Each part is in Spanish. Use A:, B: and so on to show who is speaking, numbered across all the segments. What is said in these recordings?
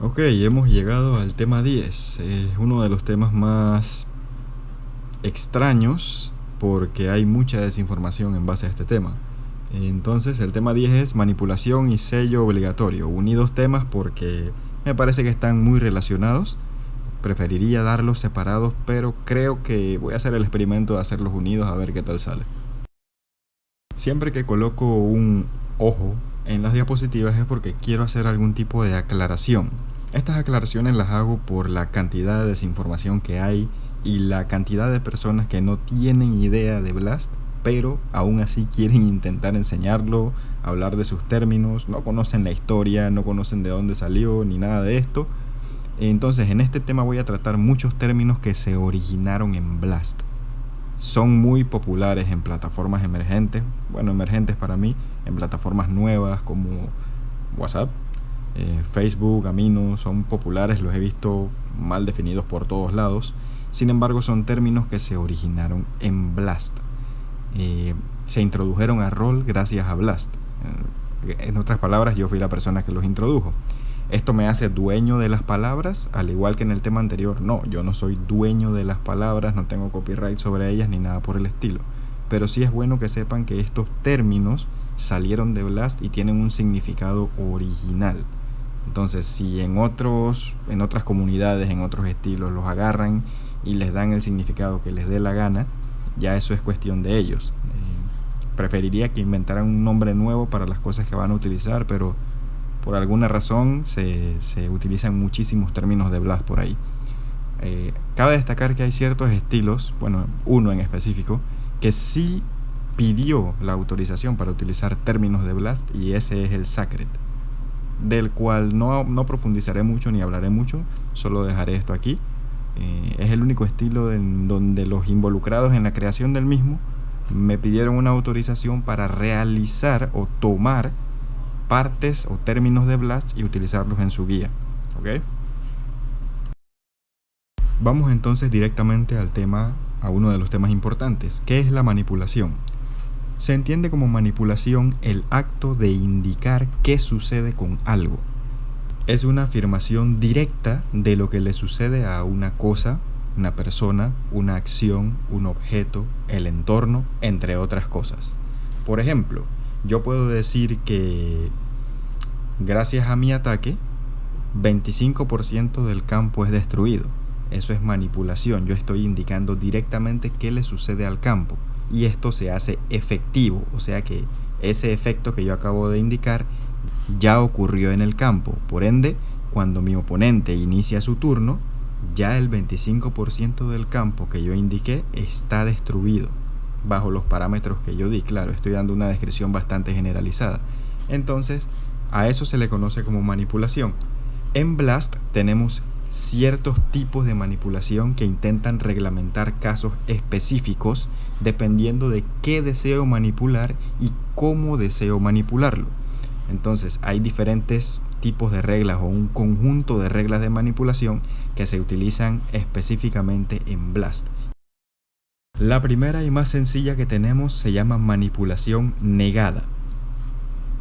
A: Ok, hemos llegado al tema 10. Es uno de los temas más extraños porque hay mucha desinformación en base a este tema. Entonces, el tema 10 es manipulación y sello obligatorio. Uní dos temas porque me parece que están muy relacionados. Preferiría darlos separados, pero creo que voy a hacer el experimento de hacerlos unidos a ver qué tal sale. Siempre que coloco un ojo en las diapositivas es porque quiero hacer algún tipo de aclaración. Estas aclaraciones las hago por la cantidad de desinformación que hay y la cantidad de personas que no tienen idea de Blast, pero aún así quieren intentar enseñarlo, hablar de sus términos, no conocen la historia, no conocen de dónde salió ni nada de esto. Entonces, en este tema voy a tratar muchos términos que se originaron en Blast. Son muy populares en plataformas emergentes, bueno, emergentes para mí, en plataformas nuevas como WhatsApp, Facebook, Amino, son populares, los he visto mal definidos por todos lados. Sin embargo, son términos que se originaron en Blast. Se introdujeron a rol gracias a Blast. En otras palabras, yo fui la persona que los introdujo. ¿Esto me hace dueño de las palabras? Al igual que en el tema anterior, no, yo no soy dueño de las palabras, no tengo copyright sobre ellas ni nada por el estilo. Pero sí es bueno que sepan que estos términos salieron de Blast y tienen un significado original. Entonces, si en otras comunidades, en otros estilos, los agarran y les dan el significado que les dé la gana, ya eso es cuestión de ellos. Preferiría que inventaran un nombre nuevo para las cosas que van a utilizar, pero por alguna razón se utilizan muchísimos términos de Blast por ahí. Cabe destacar que hay ciertos estilos, bueno, uno en específico, que sí pidió la autorización para utilizar términos de Blast, y ese es el Sacred, del cual no profundizaré mucho ni hablaré mucho, solo dejaré esto aquí. Es el único estilo en donde los involucrados en la creación del mismo me pidieron una autorización para realizar o tomar partes o términos de Blast y utilizarlos en su guía. ¿Ok? Vamos entonces directamente al tema, a uno de los temas importantes. ¿Qué es la manipulación? Se entiende como manipulación el acto de indicar qué sucede con algo. Es una afirmación directa de lo que le sucede a una cosa, una persona, una acción, un objeto, el entorno, entre otras cosas. Por ejemplo, yo puedo decir que gracias a mi ataque, 25% del campo es destruido. Eso es manipulación. Yo estoy indicando directamente qué le sucede al campo. Y esto se hace efectivo. O sea que ese efecto que yo acabo de indicar ya ocurrió en el campo. Por ende, cuando mi oponente inicia su turno, ya el 25% del campo que yo indiqué está destruido. Bajo los parámetros que yo di. Claro, estoy dando una descripción bastante generalizada. Entonces, a eso se le conoce como manipulación. En Blast tenemos ciertos tipos de manipulación que intentan reglamentar casos específicos dependiendo de qué deseo manipular y cómo deseo manipularlo. Entonces, hay diferentes tipos de reglas o un conjunto de reglas de manipulación que se utilizan específicamente en Blast. La primera y más sencilla que tenemos se llama manipulación negada.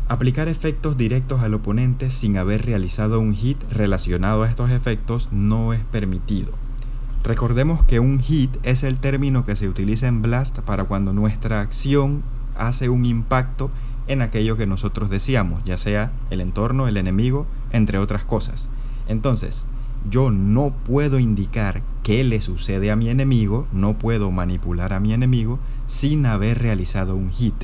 A: Aplicar efectos directos al oponente sin haber realizado un hit relacionado a estos efectos no es permitido. Recordemos que un hit es el término que se utiliza en Blast para cuando nuestra acción hace un impacto en aquello que nosotros deseamos, ya sea el entorno, el enemigo, entre otras cosas. Entonces, yo no puedo indicar qué le sucede a mi enemigo, no puedo manipular a mi enemigo sin haber realizado un hit.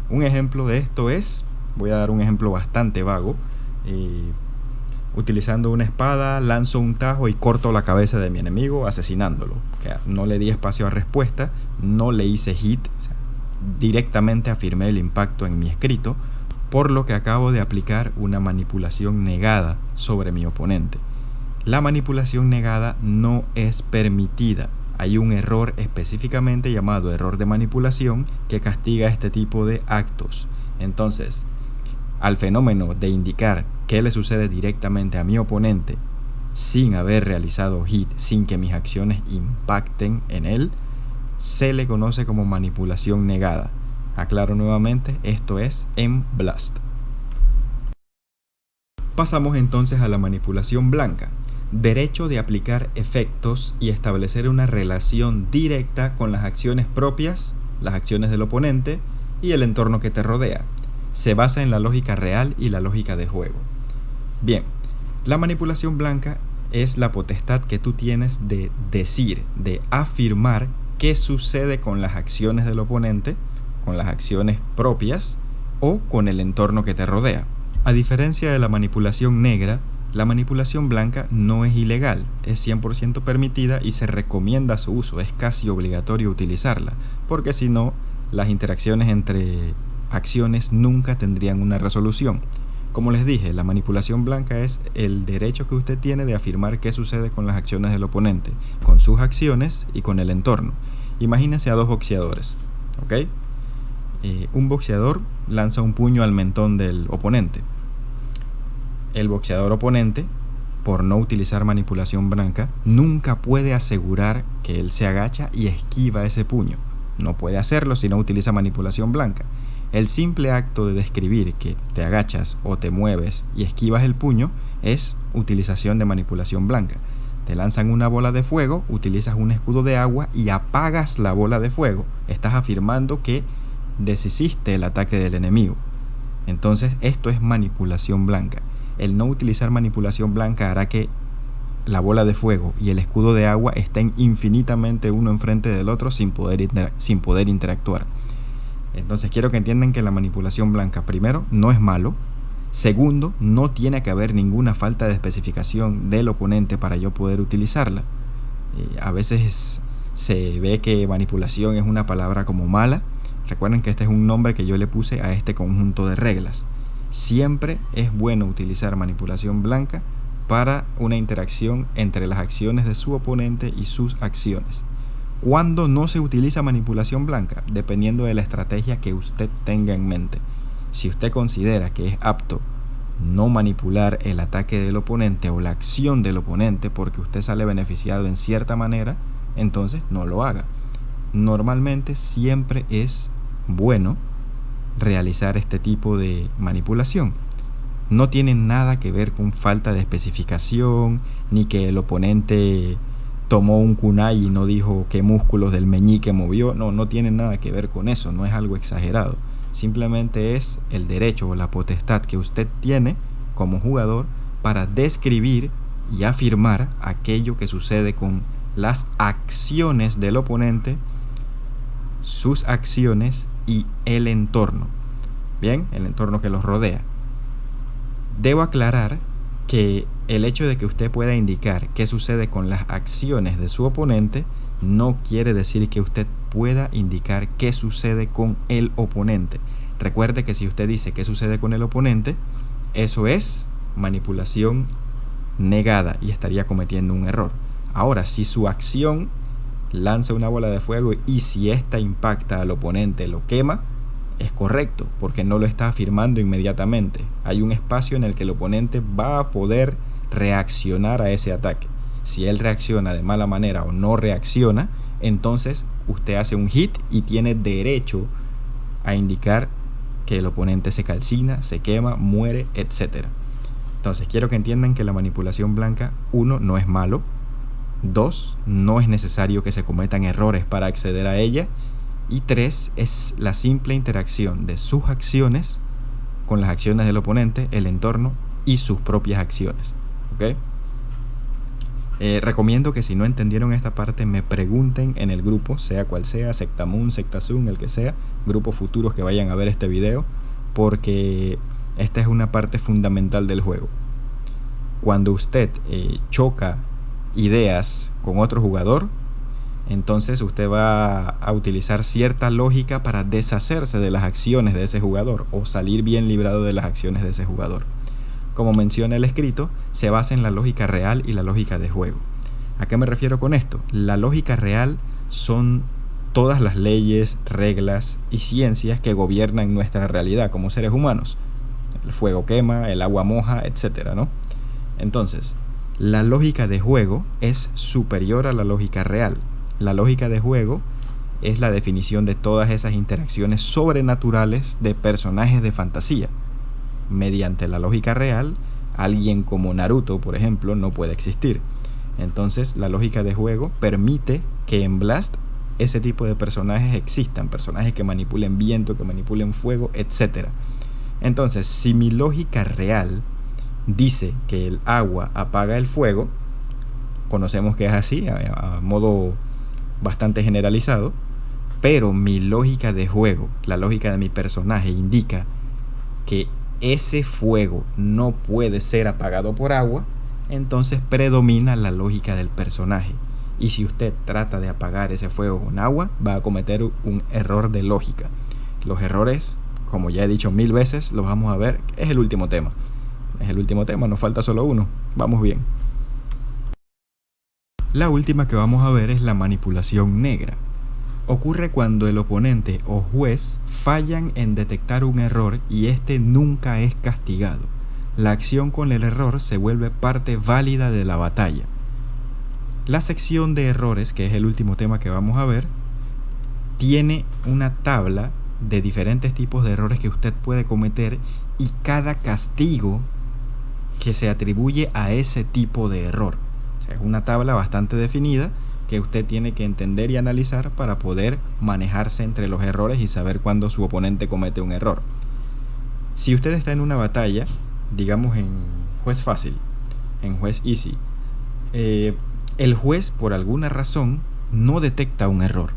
A: Un ejemplo de esto es, voy a dar un ejemplo bastante vago. Utilizando una espada, lanzo un tajo y corto la cabeza de mi enemigo, asesinándolo. O sea, no le di espacio a respuesta, no le hice hit, o sea, directamente afirmé el impacto en mi escrito, por lo que acabo de aplicar una manipulación negada sobre mi oponente. La manipulación negada no es permitida. Hay un error específicamente llamado error de manipulación que castiga este tipo de actos. Entonces, al fenómeno de indicar qué le sucede directamente a mi oponente sin haber realizado hit, sin que mis acciones impacten en él, se le conoce como manipulación negada. Aclaro nuevamente, esto es en Blast. Pasamos entonces a la manipulación blanca. Derecho de aplicar efectos y establecer una relación directa con las acciones propias, las acciones del oponente y el entorno que te rodea. Se basa en la lógica real y la lógica de juego. Bien, la manipulación blanca es la potestad que tú tienes de decir, de afirmar qué sucede con las acciones del oponente, con las acciones propias o con el entorno que te rodea. A diferencia de la manipulación negra, la manipulación blanca no es ilegal, es 100% permitida y se recomienda su uso, es casi obligatorio utilizarla, porque si no, las interacciones entre acciones nunca tendrían una resolución. Como les dije, la manipulación blanca es el derecho que usted tiene de afirmar qué sucede con las acciones del oponente, con sus acciones y con el entorno. Imagínense a dos boxeadores, ¿ok? Un boxeador lanza un puño al mentón del oponente. El boxeador oponente, por no utilizar manipulación blanca, nunca puede asegurar que él se agacha y esquiva ese puño. No puede hacerlo si no utiliza manipulación blanca. El simple acto de describir que te agachas o te mueves y esquivas el puño es utilización de manipulación blanca. Te lanzan una bola de fuego, utilizas un escudo de agua y apagas la bola de fuego. Estás afirmando que deshiciste el ataque del enemigo. Entonces, esto es manipulación blanca. El no utilizar manipulación blanca hará que la bola de fuego y el escudo de agua estén infinitamente uno enfrente del otro sin poder interactuar. Entonces quiero que entiendan que la manipulación blanca, primero, no es malo. Segundo, no tiene que haber ninguna falta de especificación del oponente para yo poder utilizarla. A veces se ve que manipulación es una palabra como mala. Recuerden que este es un nombre que yo le puse a este conjunto de reglas. Siempre es bueno utilizar manipulación blanca para una interacción entre las acciones de su oponente y sus acciones. ¿Cuándo no se utiliza manipulación blanca? Dependiendo de la estrategia que usted tenga en mente. Si usted considera que es apto no manipular el ataque del oponente o la acción del oponente porque usted sale beneficiado en cierta manera, entonces no lo haga. Normalmente siempre es bueno realizar este tipo de manipulación. No tiene nada que ver con falta de especificación, ni que el oponente tomó un kunai y no dijo qué músculos del meñique movió. No tiene nada que ver con eso, no es algo exagerado. Simplemente es el derecho o la potestad que usted tiene como jugador para describir y afirmar aquello que sucede con las acciones del oponente, sus acciones y el entorno. Bien, el entorno que los rodea. Debo aclarar que el hecho de que usted pueda indicar qué sucede con las acciones de su oponente no quiere decir que usted pueda indicar qué sucede con el oponente. Recuerde que si usted dice qué sucede con el oponente, eso es manipulación negada y estaría cometiendo un error. Ahora, si su acción lanza una bola de fuego y si ésta impacta al oponente, lo quema, es correcto, porque no lo está afirmando inmediatamente. Hay un espacio en el que el oponente va a poder reaccionar a ese ataque. Si él reacciona de mala manera o no reacciona, entonces usted hace un hit y tiene derecho a indicar que el oponente se calcina, se quema, muere, etc. Entonces quiero que entiendan que la manipulación blanca, 1, no es malo. 2, no es necesario que se cometan errores para acceder a ella. Y 3, es la simple interacción de sus acciones con las acciones del oponente, el entorno y sus propias acciones. ¿Ok? Recomiendo que si no entendieron esta parte me pregunten en el grupo, sea cual sea, Sectamun, Sectazun, el que sea, grupos futuros que vayan a ver este video, porque esta es una parte fundamental del juego. Cuando usted choca ideas con otro jugador, entonces usted va a utilizar cierta lógica para deshacerse de las acciones de ese jugador o salir bien librado de las acciones de ese jugador. Como menciona el escrito, se basa en la lógica real y la lógica de juego. ¿A qué me refiero con esto? La lógica real son todas las leyes, reglas y ciencias que gobiernan nuestra realidad como seres humanos. El fuego quema, el agua moja, etc., ¿no? Entonces, la lógica de juego es superior a la lógica real. La lógica de juego es la definición de todas esas interacciones sobrenaturales de personajes de fantasía. Mediante la lógica real, alguien como Naruto, por ejemplo, no puede existir. Entonces la lógica de juego permite que en Blast ese tipo de personajes existan, personajes que manipulen viento, que manipulen fuego, etc. Entonces, si mi lógica real dice que el agua apaga el fuego, conocemos que es así, a modo bastante generalizado, pero mi lógica de juego, la lógica de mi personaje indica que ese fuego no puede ser apagado por agua, entonces predomina la lógica del personaje. Y si usted trata de apagar ese fuego con agua, va a cometer un error de lógica. Los errores, como ya he dicho 1000 veces, los vamos a ver. Es el último tema. Nos falta solo uno. Vamos bien. La última que vamos a ver es la manipulación negra. Ocurre cuando el oponente o juez fallan en detectar un error y este nunca es castigado. La acción con el error se vuelve parte válida de la batalla. La sección de errores, que es el último tema que vamos a ver, tiene una tabla de diferentes tipos de errores que usted puede cometer y cada castigo que se atribuye a ese tipo de error. O sea, es una tabla bastante definida que usted tiene que entender y analizar para poder manejarse entre los errores y saber cuándo su oponente comete un error. Si usted está en una batalla, digamos en juez fácil, en juez easy, el juez por alguna razón no detecta un error.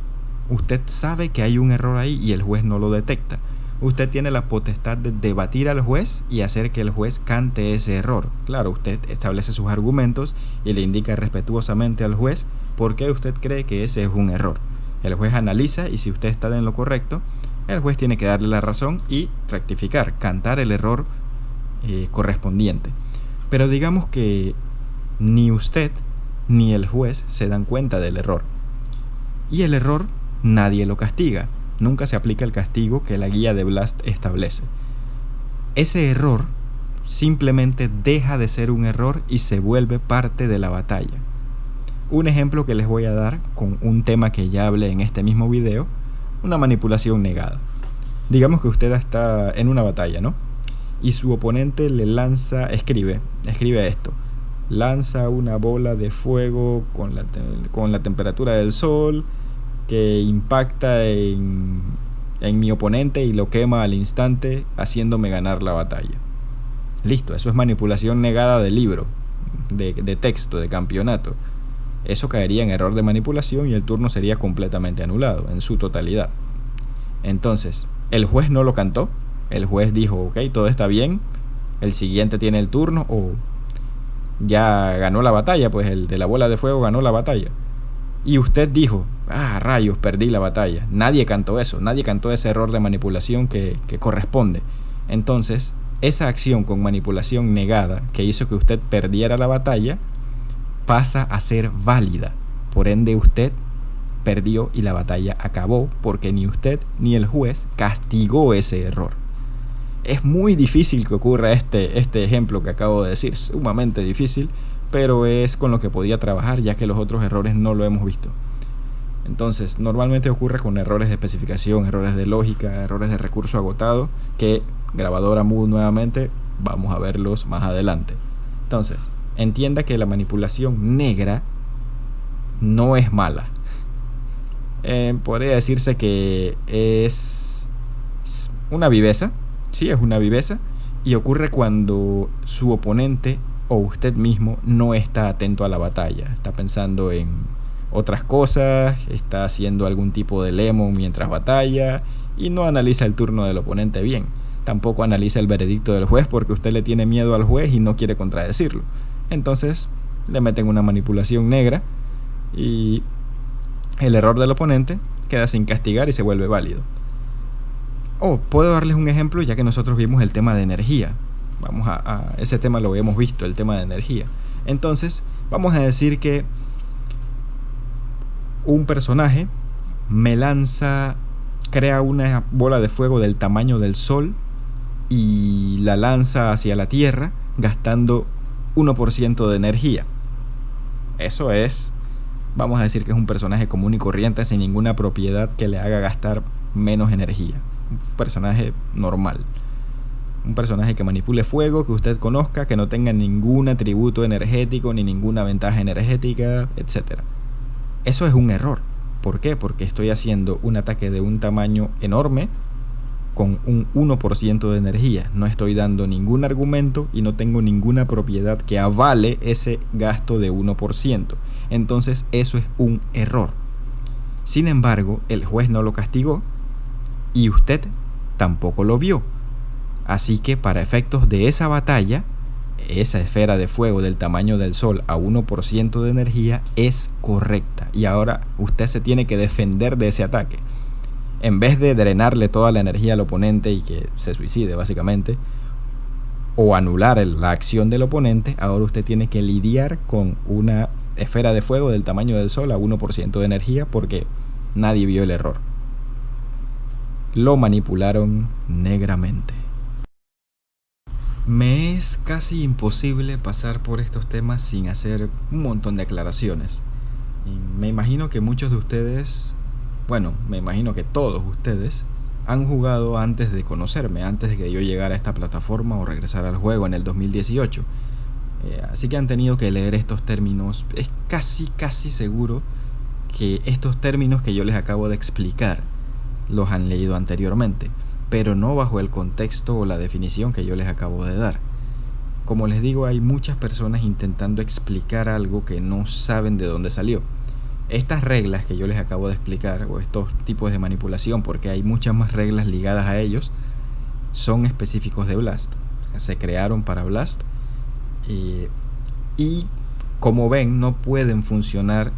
A: Usted sabe que hay un error ahí y el juez no lo detecta. Usted tiene la potestad de debatir al juez y hacer que el juez cante ese error. Claro, usted establece sus argumentos y le indica respetuosamente al juez por qué usted cree que ese es un error. El juez analiza y si usted está en lo correcto, el juez tiene que darle la razón y rectificar, cantar el error correspondiente. Pero digamos que ni usted ni el juez se dan cuenta del error. Y el error nadie lo castiga. Nunca se aplica el castigo que la guía de Blast establece. Ese error simplemente deja de ser un error y se vuelve parte de la batalla. Un ejemplo que les voy a dar con un tema que ya hablé en este mismo video, una manipulación negada. Digamos que usted está en una batalla, ¿no? Y su oponente le escribe esto: lanza una bola de fuego con la temperatura del sol que impacta en mi oponente y lo quema al instante, haciéndome ganar la batalla. Listo, eso es manipulación negada de libro, de texto, de campeonato. Eso caería en error de manipulación y el turno sería completamente anulado en su totalidad. Entonces, el juez no lo cantó. El juez dijo, ok, todo está bien, el siguiente tiene el turno, o ya ganó la batalla, pues el de la bola de fuego ganó la batalla. Y usted dijo, rayos, perdí la batalla. Nadie cantó eso, nadie cantó ese error de manipulación que corresponde. Entonces, esa acción con manipulación negada que hizo que usted perdiera la batalla pasa a ser válida. Por ende, usted perdió y la batalla acabó porque ni usted ni el juez castigó ese error. Es muy difícil que ocurra este ejemplo que acabo de decir, sumamente difícil, pero es con lo que podía trabajar ya que los otros errores no lo hemos visto. Entonces, normalmente ocurre con errores de especificación, errores de lógica, errores de recurso agotado, que grabadora mood nuevamente, vamos a verlos más adelante. Entonces, entienda que la manipulación negra no es mala. Podría decirse que es una viveza. Sí, es una viveza y ocurre cuando su oponente o usted mismo no está atento a la batalla, está pensando en otras cosas, está haciendo algún tipo de lemon mientras batalla y no analiza el turno del oponente bien. Tampoco analiza el veredicto del juez porque usted le tiene miedo al juez y no quiere contradecirlo. Entonces le meten una manipulación negra y el error del oponente queda sin castigar y se vuelve válido. Puedo darles un ejemplo ya que nosotros vimos el tema de energía. Vamos a ese tema lo hemos visto, el tema de energía. Entonces, vamos a decir que un personaje crea una bola de fuego del tamaño del sol y la lanza hacia la tierra gastando 1% de energía. Eso es, vamos a decir que es un personaje común y corriente sin ninguna propiedad que le haga gastar menos energía. Un personaje normal, Un personaje que manipule fuego, que usted conozca, que no tenga ningún atributo energético ni ninguna ventaja energética, etc. Eso es un error. ¿Por qué? Porque estoy haciendo un ataque de un tamaño enorme con un 1% de energía. No estoy dando ningún argumento y no tengo ninguna propiedad que avale ese gasto de 1%. Entonces eso es un error. Sin embargo, el juez no lo castigó y usted tampoco lo vio. Así que para efectos de esa batalla, esa esfera de fuego del tamaño del sol a 1% de energía es correcta. Y ahora usted se tiene que defender de ese ataque. En vez de drenarle toda la energía al oponente y que se suicide básicamente, o anular la acción del oponente, ahora usted tiene que lidiar con una esfera de fuego del tamaño del sol a 1% de energía porque nadie vio el error. Lo manipularon negramente. Me es casi imposible pasar por estos temas sin hacer un montón de aclaraciones. Y me imagino que muchos de ustedes, me imagino que todos ustedes han jugado antes de conocerme, antes de que yo llegara a esta plataforma o regresar al juego en el 2018. Así que han tenido que leer estos términos. Es casi seguro que estos términos que yo les acabo de explicar los han leído anteriormente, pero no bajo el contexto o la definición que yo les acabo de dar. Como les digo, hay muchas personas intentando explicar algo que no saben de dónde salió. Estas reglas que yo les acabo de explicar, o estos tipos de manipulación, porque hay muchas más reglas ligadas a ellos, son específicos de Blast. Se crearon para Blast y como ven, no pueden funcionar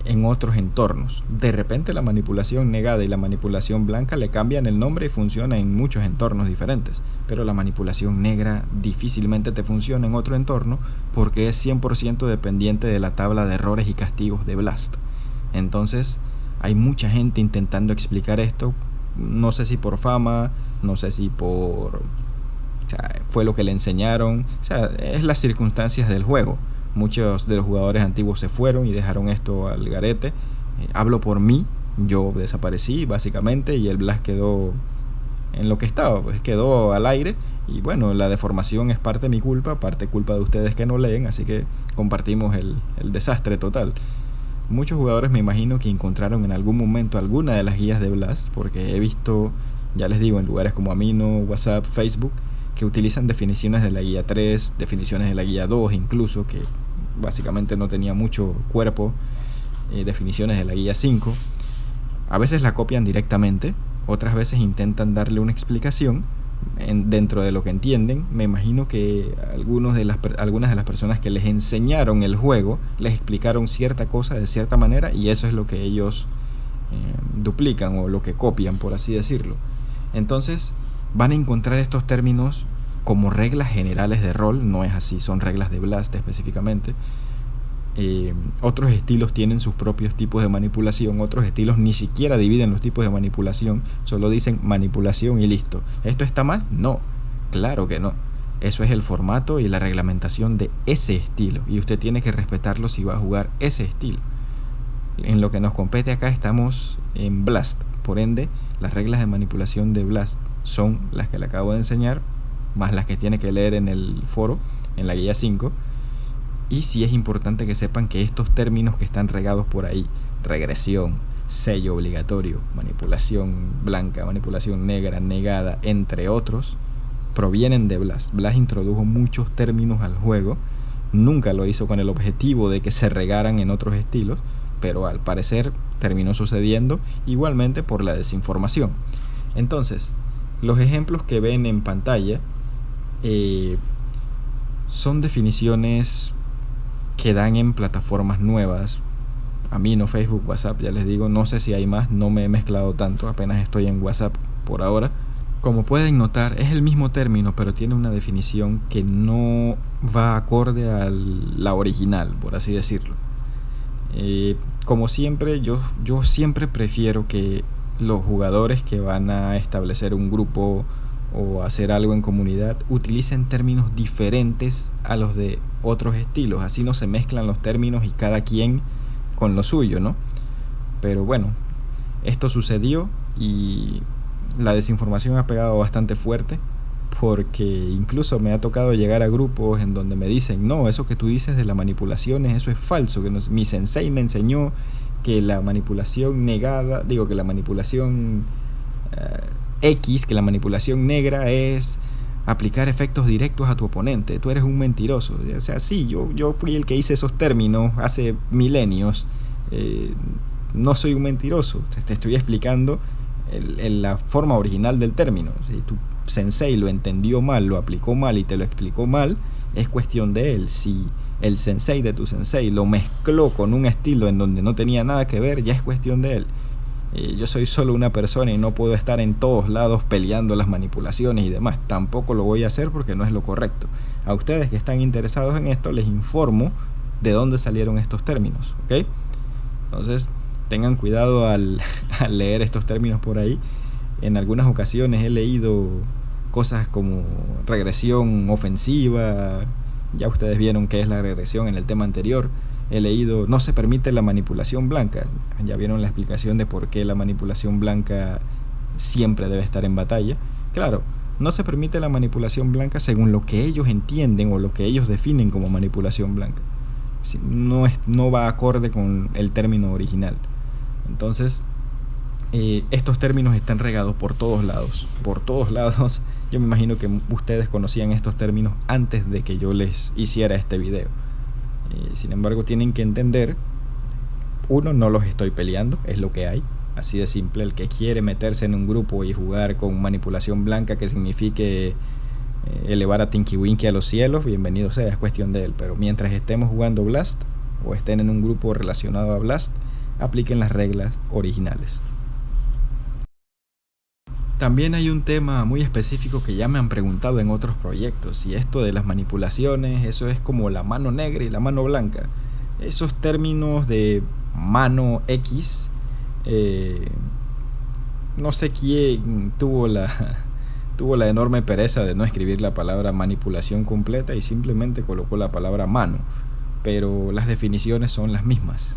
A: en otros entornos. De repente la manipulación negada y la manipulación blanca le cambian el nombre y funciona en muchos entornos diferentes, pero la manipulación negra difícilmente te funciona en otro entorno porque es 100% dependiente de la tabla de errores y castigos de Blast. Entonces hay mucha gente intentando explicar esto, no sé si por fama, no sé si fue lo que le enseñaron, es las circunstancias del juego. Muchos de los jugadores antiguos se fueron y dejaron esto al garete. Hablo por mí, yo desaparecí básicamente y el Blast quedó en lo que estaba, pues quedó al aire. Y bueno, la deformación es parte de mi culpa, parte culpa de ustedes que no leen, así que compartimos el desastre total. Muchos jugadores me imagino que encontraron en algún momento alguna de las guías de Blast, porque he visto, ya les digo, en lugares como Amino, WhatsApp, Facebook, que utilizan definiciones de la guía 3, definiciones de la guía 2 incluso, que básicamente no tenía mucho cuerpo, definiciones de la guía 5. A veces la copian directamente, otras veces intentan darle una explicación dentro de lo que entienden. Me imagino que algunas de las personas que les enseñaron el juego les explicaron cierta cosa de cierta manera y eso es lo que ellos duplican o lo que copian, por así decirlo. Entonces van a encontrar estos términos como reglas generales de rol, no es así, son reglas de Blast específicamente. Otros estilos tienen sus propios tipos de manipulación, otros estilos ni siquiera dividen los tipos de manipulación, solo dicen manipulación y listo. ¿Esto está mal? No, claro que no. Eso es el formato y la reglamentación de ese estilo y usted tiene que respetarlo si va a jugar ese estilo. En lo que nos compete acá estamos en Blast, por ende las reglas de manipulación de Blast son las que le acabo de enseñar, más las que tiene que leer en el foro, en la guía 5. Y sí es importante que sepan que estos términos que están regados por ahí, regresión, sello obligatorio, manipulación blanca, manipulación negra, negada, entre otros, provienen de Blast. Blast introdujo muchos términos al juego, nunca lo hizo con el objetivo de que se regaran en otros estilos, pero al parecer terminó sucediendo igualmente por la desinformación. Entonces, los ejemplos que ven en pantalla son definiciones que dan en plataformas nuevas. Amino, Facebook, WhatsApp, ya les digo, no sé si hay más, no me he mezclado tanto, apenas estoy en WhatsApp por ahora. Como pueden notar, es el mismo término, pero tiene una definición que no va acorde a la original, por así decirlo. Como siempre, yo siempre prefiero que los jugadores que van a establecer un grupo o hacer algo en comunidad utilicen términos diferentes a los de otros estilos, así no se mezclan los términos y cada quien con lo suyo, ¿no? Pero bueno, esto sucedió y la desinformación ha pegado bastante fuerte porque incluso me ha tocado llegar a grupos en donde me dicen, no, eso que tú dices de las manipulaciones, eso es falso, que mi sensei me enseñó que la manipulación negada, que la manipulación que la manipulación negra es aplicar efectos directos a tu oponente, tú eres un mentiroso. O sea, sí, yo fui el que hice esos términos hace milenios, no soy un mentiroso, te estoy explicando la forma original del término. Si tu sensei lo entendió mal, lo aplicó mal y te lo explicó mal, es cuestión de él. Si el sensei de tu sensei lo mezcló con un estilo en donde no tenía nada que ver, ya es cuestión de él. Yo soy solo una persona y no puedo estar en todos lados peleando las manipulaciones y demás. Tampoco lo voy a hacer porque no es lo correcto. A ustedes que están interesados en esto, les informo de dónde salieron estos términos, ¿ok? Entonces, tengan cuidado al leer estos términos por ahí. En algunas ocasiones he leído cosas como regresión ofensiva. Ya ustedes vieron qué es la regresión en el tema anterior. He leído, no se permite la manipulación blanca. Ya vieron la explicación de por qué la manipulación blanca siempre debe estar en batalla. Claro, no se permite la manipulación blanca según lo que ellos entienden o lo que ellos definen como manipulación blanca. No va acorde con el término original. Entonces, estos términos están regados por todos lados. Por todos lados. Yo me imagino que ustedes conocían estos términos antes de que yo les hiciera este video. Sin embargo, tienen que entender, uno, no los estoy peleando, es lo que hay, así de simple. El que quiere meterse en un grupo y jugar con manipulación blanca que signifique elevar a Tinky Winky a los cielos, bienvenido sea, es cuestión de él. Pero mientras estemos jugando Blast o estén en un grupo relacionado a Blast, apliquen las reglas originales. También hay un tema muy específico que ya me han preguntado en otros proyectos, y esto de las manipulaciones, eso es como la mano negra y la mano blanca. Esos términos de mano X, no sé quién tuvo la enorme pereza de no escribir la palabra manipulación completa y simplemente colocó la palabra mano, pero las definiciones son las mismas.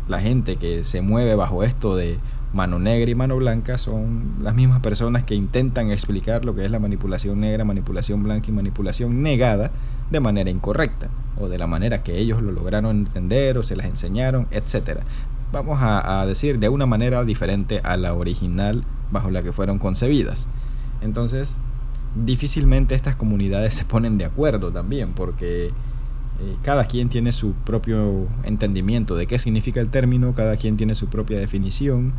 A: La gente que se mueve bajo esto de mano negra y mano blanca son las mismas personas que intentan explicar lo que es la manipulación negra, manipulación blanca y manipulación negada de manera incorrecta, o de la manera que ellos lo lograron entender o se las enseñaron, etc. Vamos a decir de una manera diferente a la original bajo la que fueron concebidas. Entonces, difícilmente estas comunidades se ponen de acuerdo también, porque cada quien tiene su propio entendimiento de qué significa el término, cada quien tiene su propia definición,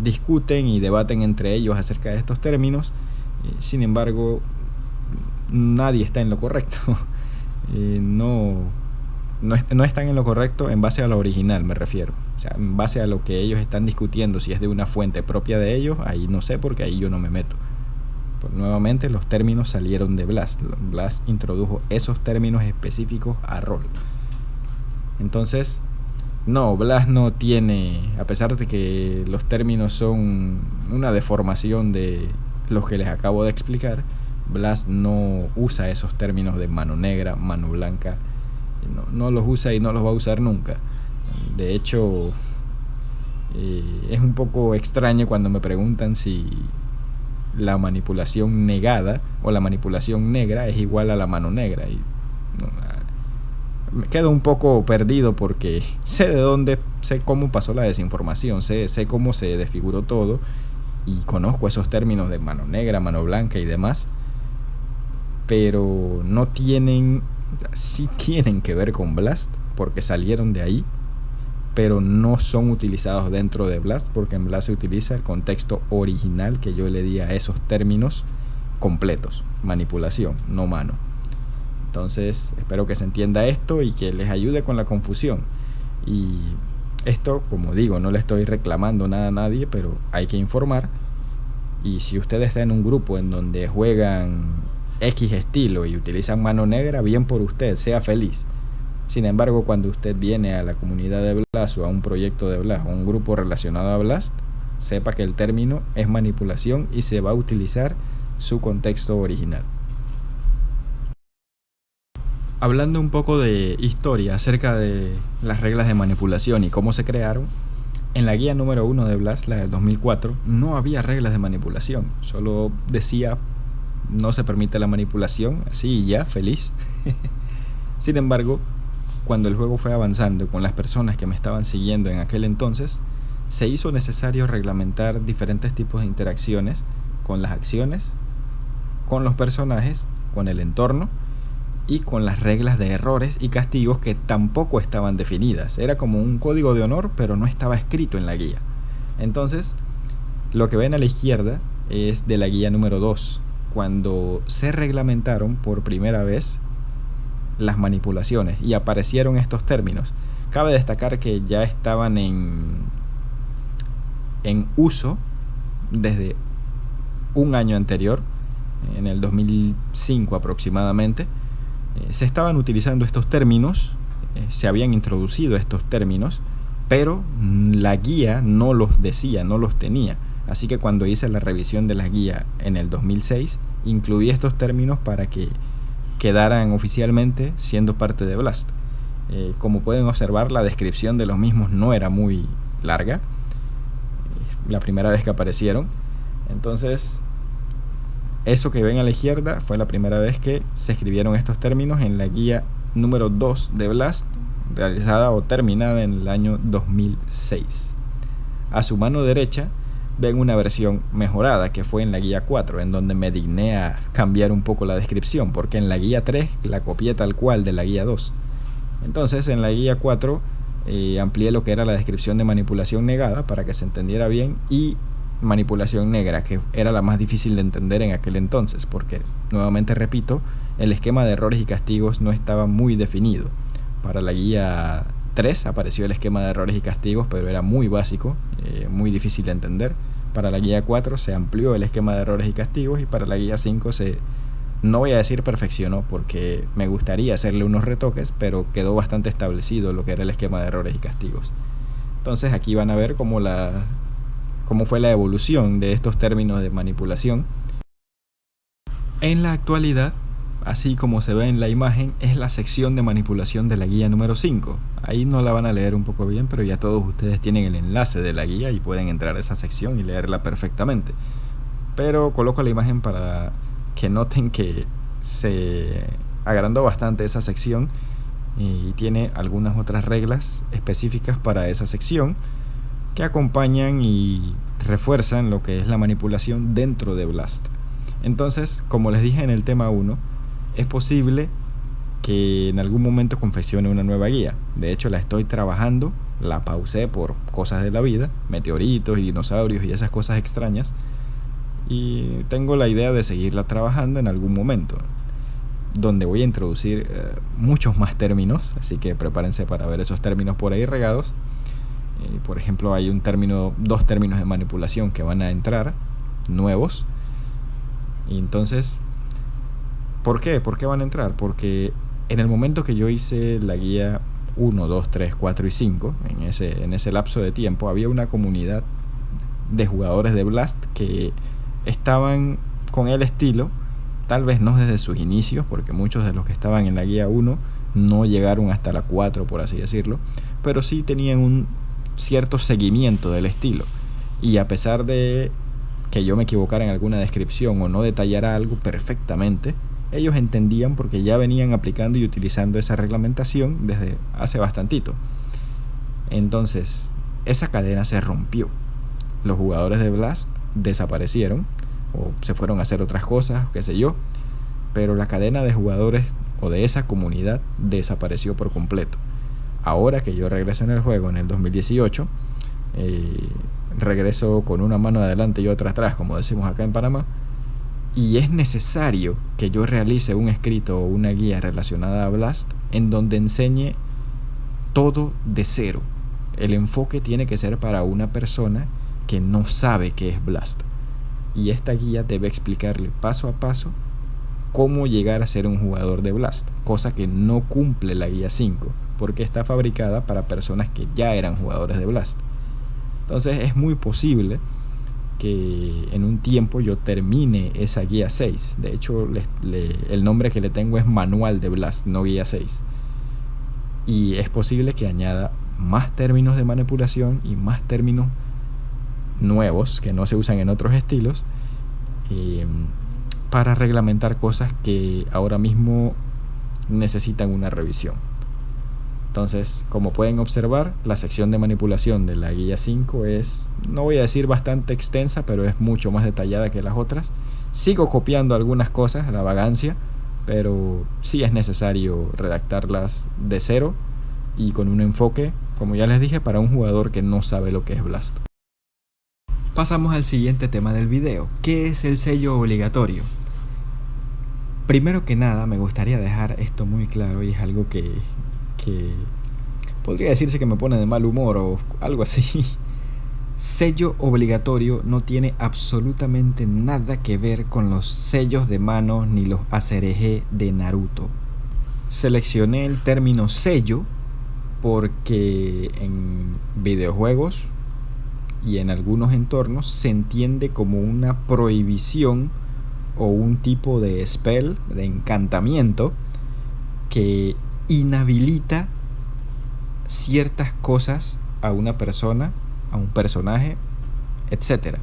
A: discuten y debaten entre ellos acerca de estos términos. Sin embargo, nadie está en lo correcto. No están en lo correcto en base a lo original, me refiero. O sea, en base a lo que ellos están discutiendo, si es de una fuente propia de ellos, ahí no sé, porque ahí yo no me meto. Pues nuevamente, los términos salieron de Blast. Blast introdujo esos términos específicos a rol. Entonces, no, Blast no tiene, a pesar de que los términos son una deformación de los que les acabo de explicar, Blast no usa esos términos de mano negra, mano blanca. No los usa y no los va a usar nunca. De hecho, es un poco extraño cuando me preguntan si la manipulación negada o la manipulación negra es igual a la mano negra, y me quedo un poco perdido porque sé cómo pasó la desinformación, sé cómo se desfiguró todo, y conozco esos términos de mano negra, mano blanca y demás, pero sí tienen que ver con Blast porque salieron de ahí, pero no son utilizados dentro de Blast, porque en Blast se utiliza el contexto original que yo le di a esos términos completos: manipulación, no mano. Entonces, espero que se entienda esto y que les ayude con la confusión. Y esto, como digo, no le estoy reclamando nada a nadie, pero hay que informar. Y si usted está en un grupo en donde juegan X estilo y utilizan mano negra, bien por usted, sea feliz. Sin embargo, cuando usted viene a la comunidad de Blast o a un proyecto de Blast o a un grupo relacionado a Blast, sepa que el término es manipulación y se va a utilizar su contexto original. Hablando un poco de historia acerca de las reglas de manipulación y cómo se crearon, en la guía número 1 de Blast, la del 2004, no había reglas de manipulación. Solo decía no se permite la manipulación, así y ya, feliz. Sin embargo, cuando el juego fue avanzando con las personas que me estaban siguiendo en aquel entonces, se hizo necesario reglamentar diferentes tipos de interacciones con las acciones, con los personajes, con el entorno y con las reglas de errores y castigos que tampoco estaban definidas. Era como un código de honor, pero no estaba escrito en la guía. Entonces, lo que ven a la izquierda es de la guía número 2, cuando se reglamentaron por primera vez las manipulaciones y aparecieron estos términos. Cabe destacar que ya estaban en uso desde un año anterior, en el 2005 aproximadamente. Se estaban utilizando estos términos, se habían introducido estos términos, pero la guía no los decía, no los tenía. Así que cuando hice la revisión de la guía en el 2006, incluí estos términos para que quedaran oficialmente siendo parte de Blast. Como pueden observar, la descripción de los mismos no era muy larga, la primera vez que aparecieron. Entonces, eso que ven a la izquierda fue la primera vez que se escribieron estos términos en la guía número 2 de Blast, realizada o terminada en el año 2006. A su mano derecha ven una versión mejorada que fue en la guía 4, en donde me digné a cambiar un poco la descripción, porque en la guía 3 la copié tal cual de la guía 2. Entonces en la guía 4 amplié lo que era la descripción de manipulación negada para que se entendiera bien, y manipulación negra, que era la más difícil de entender en aquel entonces, porque, nuevamente repito, el esquema de errores y castigos no estaba muy definido. Para la guía 3 apareció el esquema de errores y castigos, pero era muy básico, muy difícil de entender. Para la guía 4 se amplió el esquema de errores y castigos, y para la guía 5 no voy a decir perfeccionó, porque me gustaría hacerle unos retoques, pero quedó bastante establecido lo que era el esquema de errores y castigos. Entonces aquí van a ver cómo fue la evolución de estos términos de manipulación. En la actualidad, así como se ve en la imagen, es la sección de manipulación de la guía número 5. Ahí no la van a leer un poco bien, pero ya todos ustedes tienen el enlace de la guía y pueden entrar a esa sección y leerla perfectamente. Pero coloco la imagen para que noten que se agrandó bastante esa sección y tiene algunas otras reglas específicas para esa sección que acompañan y refuerzan lo que es la manipulación dentro de Blast. Entonces, como les dije en el tema 1, es posible que en algún momento confeccione una nueva guía. De hecho, la estoy trabajando, la pausé por cosas de la vida, meteoritos y dinosaurios y esas cosas extrañas, y tengo la idea de seguirla trabajando en algún momento, donde voy a introducir muchos más términos, así que prepárense para ver esos términos por ahí regados. Por ejemplo, hay dos términos de manipulación que van a entrar nuevos. Y entonces, ¿por qué? ¿Por qué van a entrar? Porque en el momento que yo hice la guía 1, 2, 3, 4 y 5, en ese lapso de tiempo, había una comunidad de jugadores de Blast que estaban con el estilo, tal vez no desde sus inicios, porque muchos de los que estaban en la guía 1 no llegaron hasta la 4, por así decirlo, pero sí tenían un cierto seguimiento del estilo. Y a pesar de que yo me equivocara en alguna descripción o no detallara algo perfectamente, ellos entendían porque ya venían aplicando y utilizando esa reglamentación desde hace bastantito. Entonces, esa cadena se rompió. Los jugadores de Blast desaparecieron o se fueron a hacer otras cosas, qué sé yo, pero la cadena de jugadores o de esa comunidad desapareció por completo. Ahora que yo regreso en el juego en el 2018, regreso con una mano adelante y otra atrás, como decimos acá en Panamá, y es necesario que yo realice un escrito o una guía relacionada a Blast en donde enseñe todo de cero. El enfoque tiene que ser para una persona que no sabe qué es Blast, y esta guía debe explicarle paso a paso cómo llegar a ser un jugador de Blast, cosa que no cumple la guía 5, porque está fabricada para personas que ya eran jugadores de Blast. Entonces es muy posible que en un tiempo yo termine esa guía 6. De hecho, el nombre que le tengo es Manual de Blast, no guía 6. Y es posible que añada más términos de manipulación y más términos nuevos que no se usan en otros estilos, para reglamentar cosas que ahora mismo necesitan una revisión. Entonces, como pueden observar, la sección de manipulación de la guía 5 es, no voy a decir bastante extensa, pero es mucho más detallada que las otras. Sigo copiando algunas cosas a la vagancia, pero sí es necesario redactarlas de cero y con un enfoque, como ya les dije, para un jugador que no sabe lo que es Blast. Pasamos al siguiente tema del video. ¿Qué es el sello obligatorio? Primero que nada, me gustaría dejar esto muy claro, y es algo que podría decirse que me pone de mal humor o algo así. Sello obligatorio no tiene absolutamente nada que ver con los sellos de mano ni los ACRG de Naruto. Seleccioné el término sello porque en videojuegos y en algunos entornos se entiende como una prohibición o un tipo de spell, de encantamiento, que inhabilita ciertas cosas a una persona, a un personaje, etc.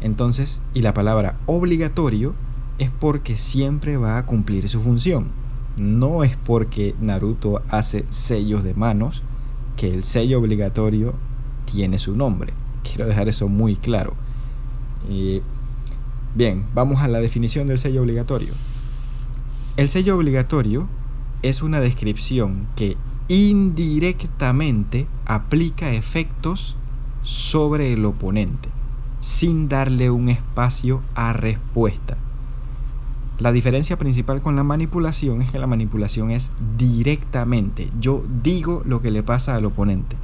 A: Entonces, y la palabra obligatorio es porque siempre va a cumplir su función. No es porque Naruto hace sellos de manos que el sello obligatorio tiene su nombre. Quiero dejar eso muy claro. Bien, vamos a la definición del sello obligatorio. El sello obligatorio es una descripción que indirectamente aplica efectos sobre el oponente, sin darle un espacio a respuesta. La diferencia principal con la manipulación es que la manipulación es directamente. Yo digo lo que le pasa al oponente.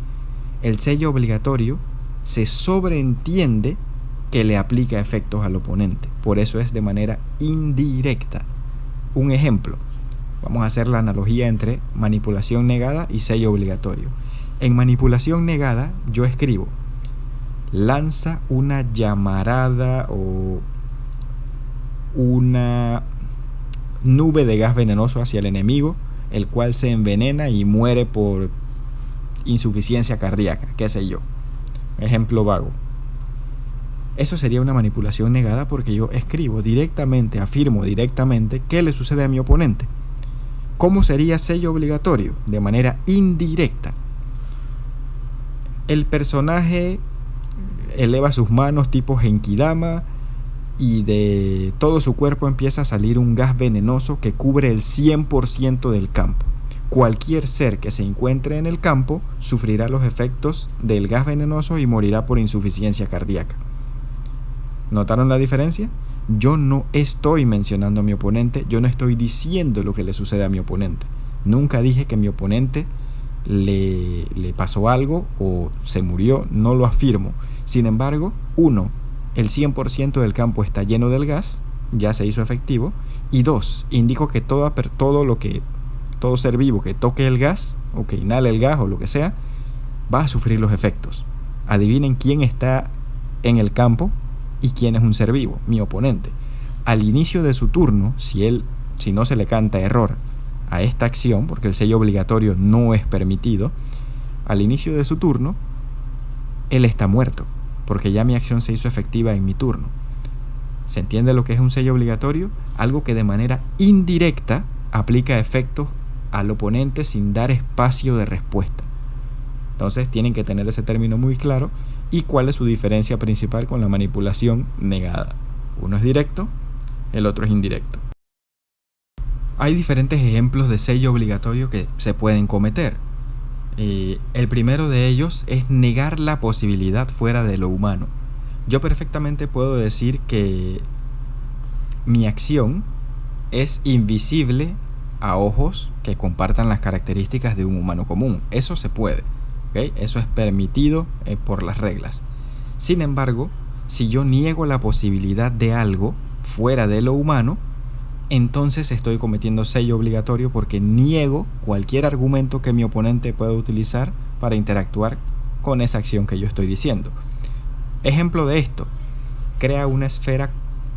A: El sello obligatorio se sobreentiende que le aplica efectos al oponente. Por eso es de manera indirecta. Un ejemplo. Vamos a hacer la analogía entre manipulación negada y sello obligatorio. En manipulación negada, yo escribo: lanza una llamarada o una nube de gas venenoso hacia el enemigo, el cual se envenena y muere por insuficiencia cardíaca, qué sé yo. Ejemplo vago. Eso sería una manipulación negada porque yo escribo directamente, afirmo directamente qué le sucede a mi oponente. ¿Cómo sería sello obligatorio? De manera indirecta. El personaje eleva sus manos tipo Genkidama y de todo su cuerpo empieza a salir un gas venenoso que cubre el 100% del campo. Cualquier ser que se encuentre en el campo sufrirá los efectos del gas venenoso y morirá por insuficiencia cardíaca. ¿Notaron la diferencia? Yo no estoy mencionando a mi oponente, yo no estoy diciendo lo que le sucede a mi oponente. Nunca dije que mi oponente le pasó algo o se murió, no lo afirmo. Sin embargo, el 100% del campo está lleno del gas, ya se hizo efectivo. Y 2, indico que todo ser vivo que toque el gas o que inhale el gas o lo que sea, va a sufrir los efectos. Adivinen quién está en el campo y quién es un ser vivo, mi oponente. Al inicio de su turno, si no se le canta error a esta acción, porque el sello obligatorio no es permitido, al inicio de su turno, él está muerto, porque ya mi acción se hizo efectiva en mi turno. ¿Se entiende lo que es un sello obligatorio? Algo que de manera indirecta aplica efectos al oponente sin dar espacio de respuesta. Entonces tienen que tener ese término muy claro. ¿Y cuál es su diferencia principal con la manipulación negada? Uno es directo, el otro es indirecto. Hay diferentes ejemplos de sello obligatorio que se pueden cometer. El primero de ellos es negar la posibilidad fuera de lo humano. Yo perfectamente puedo decir que mi acción es invisible a ojos que compartan las características de un humano común. Eso se puede, ¿okay? Eso es permitido por las reglas. Sin embargo, si yo niego la posibilidad de algo fuera de lo humano, entonces estoy cometiendo sello obligatorio porque niego cualquier argumento que mi oponente pueda utilizar para interactuar con esa acción que yo estoy diciendo. Ejemplo de esto: crea una esfera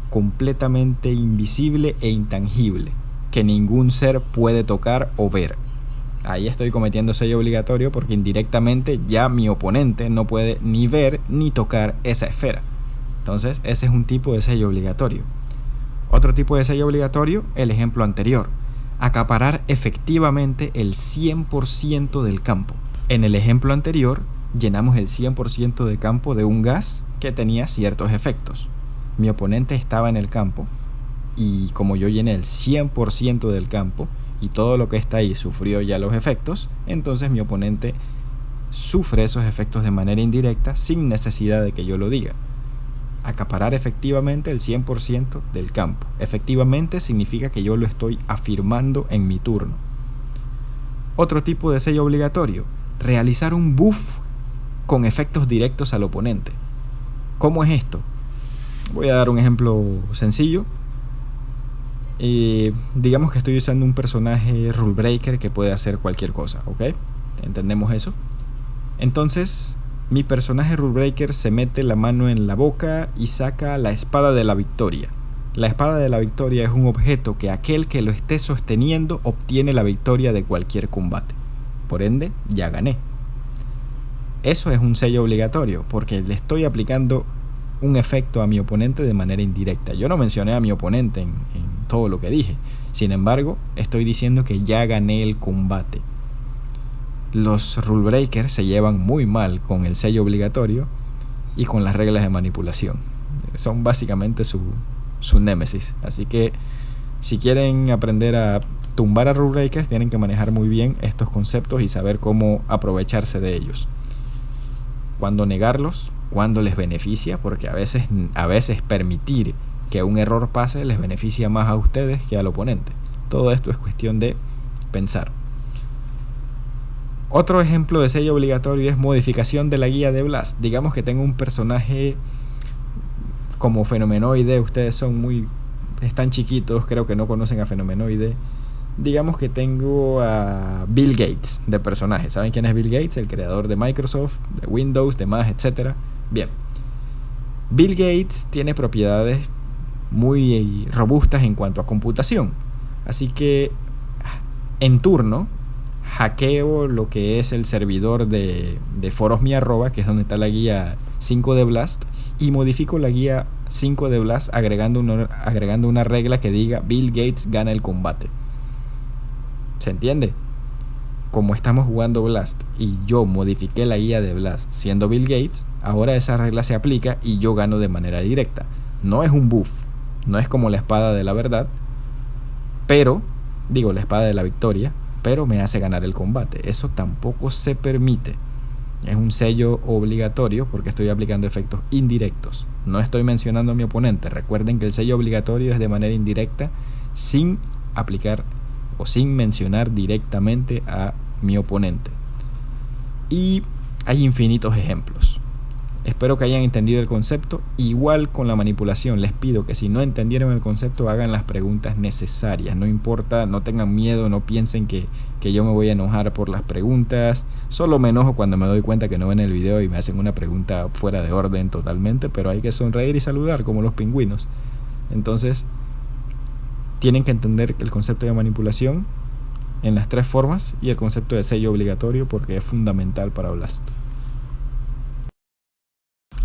A: completamente invisible e intangible que ningún ser puede tocar o ver. Ahí estoy cometiendo sello obligatorio porque indirectamente ya mi oponente no puede ni ver ni tocar esa esfera. Entonces ese es un tipo de sello obligatorio. Otro tipo de sello obligatorio, el ejemplo anterior: acaparar efectivamente el 100% del campo. En el ejemplo anterior, llenamos el 100% de campo de un gas que tenía ciertos efectos. Mi oponente estaba en el campo y como yo llené el 100% del campo y todo lo que está ahí sufrió ya los efectos, entonces mi oponente sufre esos efectos de manera indirecta sin necesidad de que yo lo diga. Acaparar efectivamente el 100% del campo. Efectivamente significa que yo lo estoy afirmando en mi turno. Otro tipo de sello obligatorio: realizar un buff con efectos directos al oponente. ¿Cómo es esto? Voy a dar un ejemplo sencillo. Digamos que estoy usando un personaje rule breaker que puede hacer cualquier cosa, ¿ok? ¿Entendemos eso? Entonces, mi personaje rule breaker se mete la mano en la boca y saca la espada de la victoria. La espada de la victoria es un objeto que aquel que lo esté sosteniendo obtiene la victoria de cualquier combate. Por ende, ya gané. Eso es un sello obligatorio, porque le estoy aplicando un efecto a mi oponente de manera indirecta. Yo no mencioné a mi oponente en todo lo que dije. Sin embargo, estoy diciendo que ya gané el combate. Los rule breakers se llevan muy mal con el sello obligatorio y con las reglas de manipulación. Son básicamente su némesis. Así que si quieren aprender a tumbar a rule breakers, tienen que manejar muy bien estos conceptos y saber cómo aprovecharse de ellos. Cuándo negarlos, cuándo les beneficia, porque a veces permitir que un error pase les beneficia más a ustedes que al oponente. Todo esto es cuestión de pensar. Otro ejemplo de sello obligatorio es modificación de la guía de Blast. Digamos que tengo un personaje como Fenomenoide. Ustedes están chiquitos, creo que no conocen a Fenomenoide. Digamos que tengo a Bill Gates de personaje. ¿Saben quién es Bill Gates? El creador de Microsoft, de Windows, de Mac, etc. Bien. Bill Gates tiene propiedades muy robustas en cuanto a computación. Así que en turno hackeo lo que es el servidor de Forosmi@, que es donde está la guía 5 de Blast, y modifico la guía 5 de Blast agregando una regla que diga Bill Gates gana el combate. ¿Se entiende? Como estamos jugando Blast y yo modifiqué la guía de Blast siendo Bill Gates, ahora esa regla se aplica y yo gano de manera directa. No es un buff, no es como la espada de la verdad, la espada de la victoria, pero me hace ganar el combate. Eso tampoco se permite. Es un sello obligatorio porque estoy aplicando efectos indirectos. No estoy mencionando a mi oponente. Recuerden que el sello obligatorio es de manera indirecta, sin aplicar o sin mencionar directamente a mi oponente. Y hay infinitos ejemplos. Espero que hayan entendido el concepto. Igual con la manipulación, les pido que si no entendieron el concepto, hagan las preguntas necesarias. No importa, no tengan miedo, no piensen que yo me voy a enojar por las preguntas. Solo me enojo cuando me doy cuenta que no ven el video y me hacen una pregunta fuera de orden totalmente, pero hay que sonreír y saludar como los pingüinos. Entonces, tienen que entender el concepto de manipulación en las 3 formas y el concepto de sello obligatorio porque es fundamental para Blast.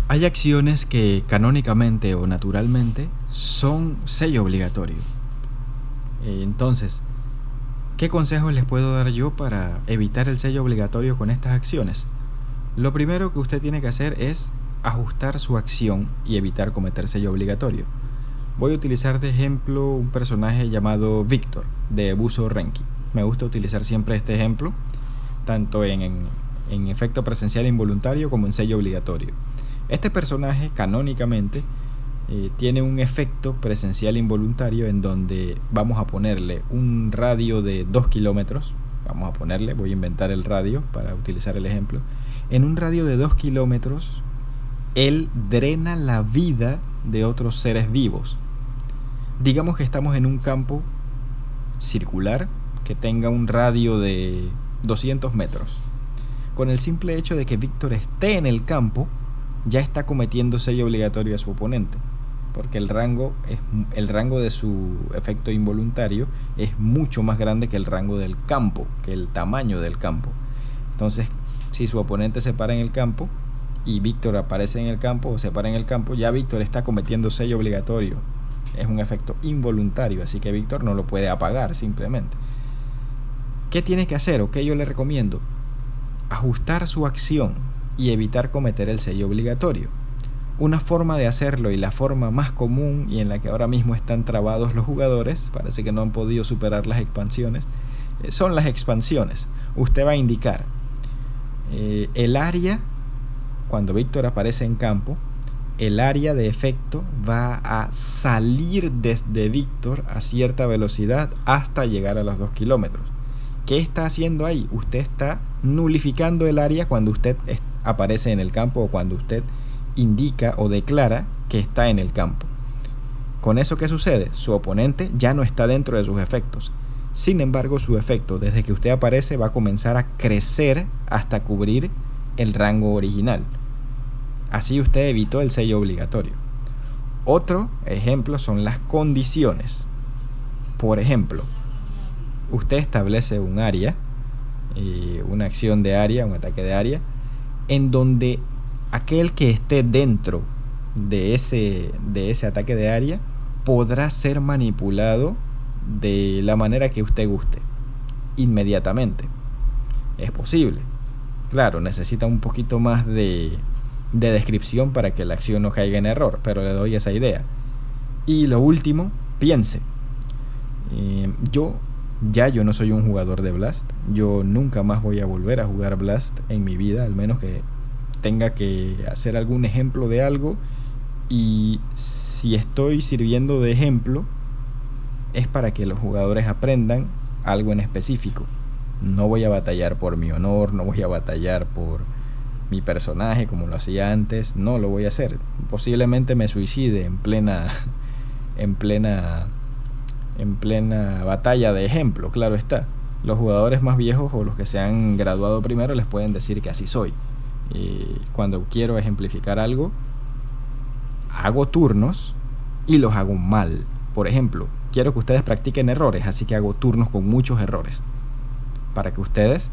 A: Hay acciones que canónicamente o naturalmente son sello obligatorio. Entonces, ¿qué consejos les puedo dar yo para evitar el sello obligatorio con estas acciones? Lo primero que usted tiene que hacer es ajustar su acción y evitar cometer sello obligatorio. Voy a utilizar de ejemplo un personaje llamado Víctor de Buzo Renki. Me gusta utilizar siempre este ejemplo, tanto en efecto presencial involuntario como en sello obligatorio. Este personaje canónicamente tiene un efecto presencial involuntario en donde vamos a ponerle un radio de 2 kilómetros. Voy a inventar el radio para utilizar el ejemplo. En un radio de 2 kilómetros, él drena la vida de otros seres vivos. Digamos que estamos en un campo circular que tenga un radio de 200 metros. Con el simple hecho de que Víctor esté en el campo, ya está cometiendo sello obligatorio a su oponente, porque el rango de su efecto involuntario es mucho más grande que el rango del campo, que el tamaño del campo. Entonces, si su oponente se para en el campo y Víctor aparece en el campo o se para en el campo, ya Víctor está cometiendo sello obligatorio Es un efecto involuntario, así que Víctor no lo puede apagar simplemente. ¿Qué tiene que hacer o qué yo le recomiendo? Ajustar su acción y evitar cometer el sello obligatorio. Una forma de hacerlo y la forma más común y en la que ahora mismo están trabados los jugadores, parece que no han podido superar las expansiones, son las expansiones. Usted va a indicar el área, cuando Víctor aparece en campo, el área de efecto va a salir desde Víctor a cierta velocidad hasta llegar a los 2 kilómetros. ¿Qué está haciendo ahí? Usted está nulificando el área cuando usted aparece en el campo o cuando usted indica o declara que está en el campo. ¿Con eso qué sucede? Su oponente ya no está dentro de sus efectos. Sin embargo, su efecto, desde que usted aparece, va a comenzar a crecer hasta cubrir el rango original. Así usted evitó el sello obligatorio. Otro ejemplo son las condiciones. Por ejemplo, usted establece un área, una acción de área, un ataque de área, en donde aquel que esté dentro de ese ataque de área podrá ser manipulado de la manera que usted guste, inmediatamente. Es posible. Claro, necesita un poquito más de descripción para que la acción no caiga en error, pero le doy esa idea. Y lo último, piense. Yo no soy un jugador de Blast. Yo nunca más voy a volver a jugar Blast en mi vida, al menos que tenga que hacer algún ejemplo de algo. Y si estoy sirviendo de ejemplo, es para que los jugadores aprendan algo en específico. No voy a batallar por mi honor, no voy a batallar por mi personaje como lo hacía antes, no lo voy a hacer. Posiblemente me suicide en plena batalla de ejemplo, claro está. Los jugadores más viejos o los que se han graduado primero les pueden decir que así soy. Cuando quiero ejemplificar algo, hago turnos y los hago mal. Por ejemplo, quiero que ustedes practiquen errores, así que hago turnos con muchos errores para que ustedes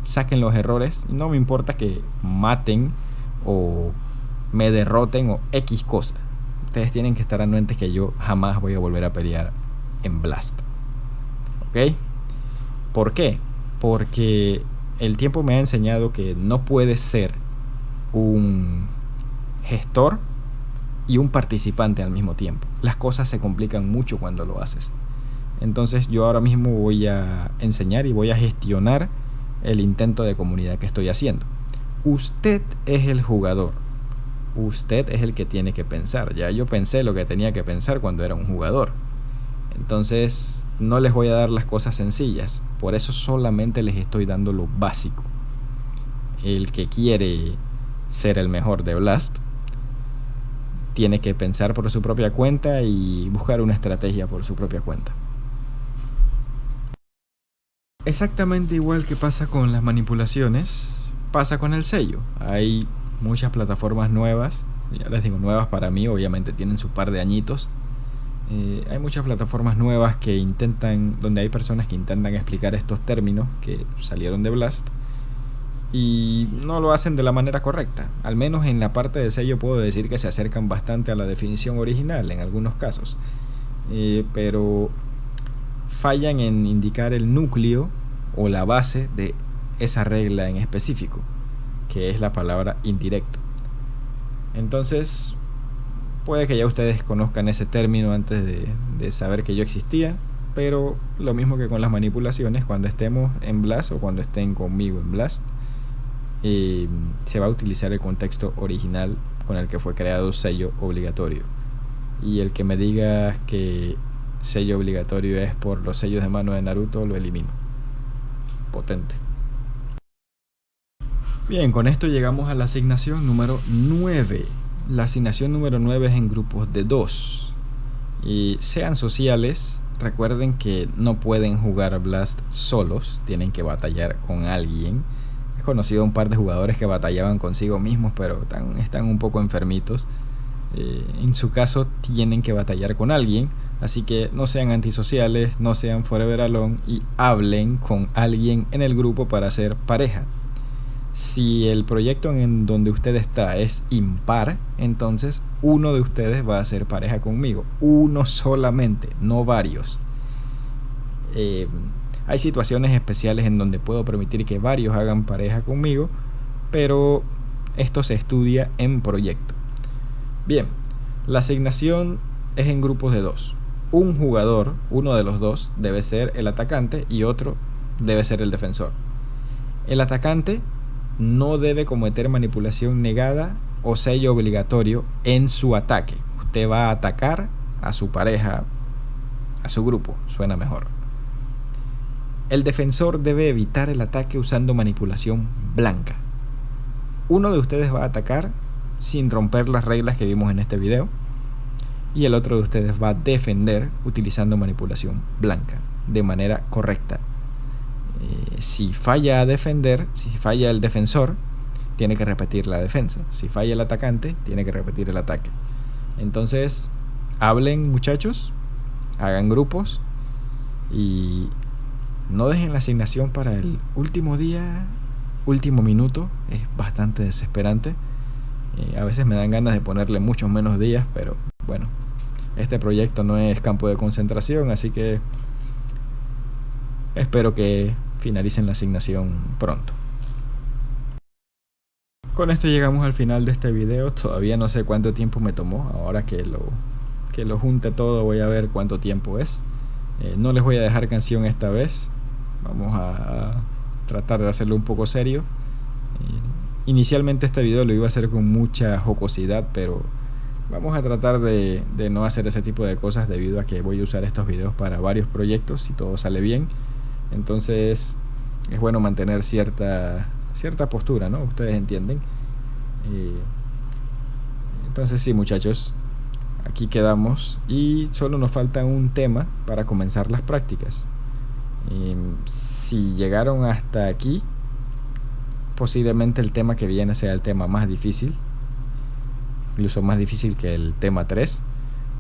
A: saquen los errores. No me importa que maten o me derroten o X cosa. Ustedes tienen que estar anuentes que yo jamás voy a volver a pelear en Blast. ¿Ok? ¿Por qué? Porque el tiempo me ha enseñado que no puedes ser un gestor y un participante al mismo tiempo. Las cosas se complican mucho cuando lo haces. Entonces yo ahora mismo voy a enseñar y voy a gestionar el intento de comunidad que estoy haciendo. Usted es el jugador. Usted es el que tiene que pensar. Ya yo pensé lo que tenía que pensar cuando era un jugador. Entonces no les voy a dar las cosas sencillas. Por eso solamente les estoy dando lo básico. El que quiere ser el mejor de Blast tiene que pensar por su propia cuenta y buscar una estrategia por su propia cuenta. Exactamente igual que pasa con las manipulaciones, pasa con el sello. Hay muchas plataformas nuevas, ya les digo nuevas para mí, obviamente tienen su par de añitos. Hay muchas plataformas nuevas donde hay personas que intentan explicar estos términos que salieron de Blast y no lo hacen de la manera correcta. Al menos en la parte de sello puedo decir que se acercan bastante a la definición original en algunos casos, pero fallan en indicar el núcleo o la base de esa regla en específico, que es la palabra indirecto. Entonces puede que ya ustedes conozcan ese término antes de saber que yo existía, pero lo mismo que con las manipulaciones, cuando estemos en Blast o cuando estén conmigo en Blast, se va a utilizar el contexto original con el que fue creado sello obligatorio. Y el que me diga que sello obligatorio es por los sellos de mano de Naruto, lo elimino. Potente. Bien, con esto llegamos a la asignación número 9. La asignación número 9 es en grupos de 2. Y sean sociales, recuerden que no pueden jugar Blast solos, tienen que batallar con alguien. He conocido a un par de jugadores que batallaban consigo mismos, pero están un poco enfermitos. En su caso tienen que batallar con alguien, así que no sean antisociales, no sean forever alone y hablen con alguien en el grupo para hacer pareja. Si el proyecto en donde usted está es impar, entonces uno de ustedes va a ser pareja conmigo. Uno solamente, no varios. Hay situaciones especiales en donde puedo permitir que varios hagan pareja conmigo, pero esto se estudia en proyecto. Bien, la asignación es en grupos de 2. Un jugador, uno de los dos, debe ser el atacante y otro debe ser el defensor. El atacante no debe cometer manipulación negada o sello obligatorio en su ataque. Usted va a atacar a su pareja, a su grupo, suena mejor. El defensor debe evitar el ataque usando manipulación blanca. Uno de ustedes va a atacar sin romper las reglas que vimos en este video, y el otro de ustedes va a defender utilizando manipulación blanca de manera correcta. Si falla a defender, si falla el defensor, tiene que repetir la defensa. Si falla el atacante, tiene que repetir el ataque. Entonces, hablen, muchachos, hagan grupos y no dejen la asignación para el último día, último minuto. Es bastante desesperante. A veces me dan ganas de ponerle muchos menos días, pero bueno, este proyecto no es campo de concentración, así que espero que finalicen la asignación pronto. Con esto llegamos al final de este video. Todavía no sé cuánto tiempo me tomó. Ahora que lo junte todo voy a ver cuánto tiempo es. No les voy a dejar canción esta vez. Vamos a tratar de hacerlo un poco serio. Inicialmente este video lo iba a hacer con mucha jocosidad, pero vamos a tratar de no hacer ese tipo de cosas, debido a que voy a usar estos videos para varios proyectos si todo sale bien. Entonces es bueno mantener cierta postura, ¿no? Ustedes entienden. Entonces sí, muchachos, aquí quedamos y solo nos falta un tema para comenzar las prácticas. Si llegaron hasta aquí, posiblemente el tema que viene sea el tema más difícil, incluso más difícil que el tema 3,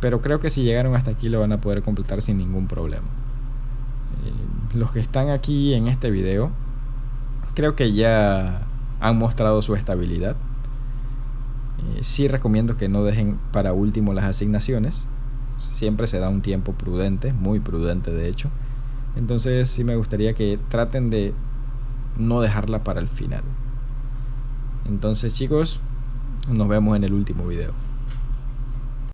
A: pero creo que si llegaron hasta aquí lo van a poder completar sin ningún problema. Los que están aquí en este video creo que ya han mostrado su estabilidad. Sí recomiendo que no dejen para último las asignaciones. Siempre se da un tiempo prudente, muy prudente de hecho. Entonces sí me gustaría que traten de no dejarla para el final. Entonces, chicos, nos vemos en el último video.